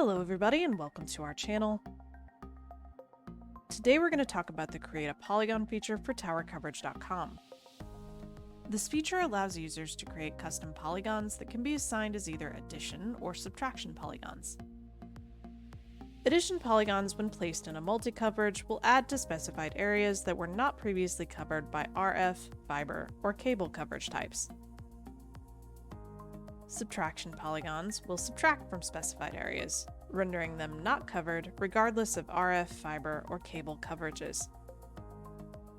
Hello everybody and welcome to our channel. Today we're going to talk about the Create a Polygon feature for TowerCoverage.com. This feature allows users to create custom polygons that can be assigned as either addition or subtraction polygons. Addition polygons, when placed in a multi-coverage, will add to specified areas that were not previously covered by RF, fiber, or cable coverage types. Subtraction polygons will subtract from specified areas, rendering them not covered regardless of RF, fiber, or cable coverages.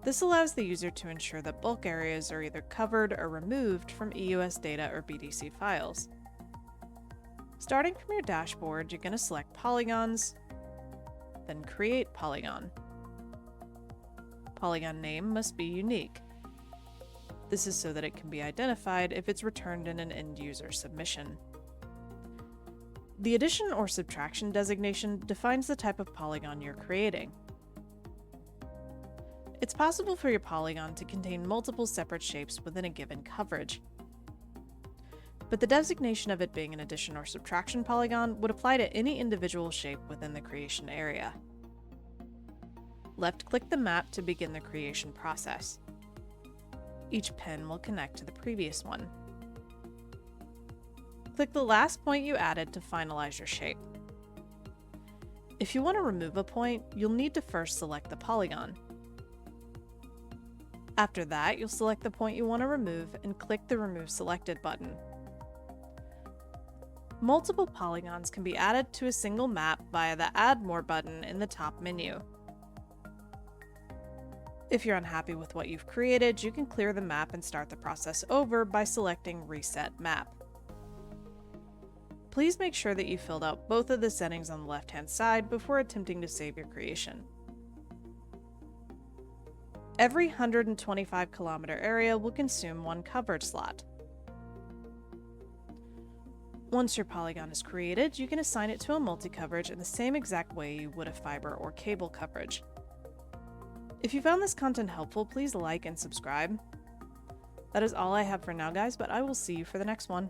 This allows the user to ensure that bulk areas are either covered or removed from EUS data or BDC files. Starting from your dashboard, you're going to select Polygons, then Create Polygon. Polygon name must be unique. This is so that it can be identified if it's returned in an end-user submission. The addition or subtraction designation defines the type of polygon you're creating. It's possible for your polygon to contain multiple separate shapes within a given coverage, but the designation of it being an addition or subtraction polygon would apply to any individual shape within the creation area. Left-click the map to begin the creation process. Each pin will connect to the previous one. Click the last point you added to finalize your shape. If you want to remove a point, you'll need to first select the polygon. After that, you'll select the point you want to remove and click the Remove Selected button. Multiple polygons can be added to a single map via the Add More button in the top menu. If you're unhappy with what you've created, you can clear the map and start the process over by selecting Reset Map. Please make sure that you filled out both of the settings on the left-hand side before attempting to save your creation. Every 125 kilometer area will consume one coverage slot. Once your polygon is created, you can assign it to a multi-coverage in the same exact way you would a fiber or cable coverage. If you found this content helpful, please like and subscribe. That is all I have for now, guys, but I will see you for the next one.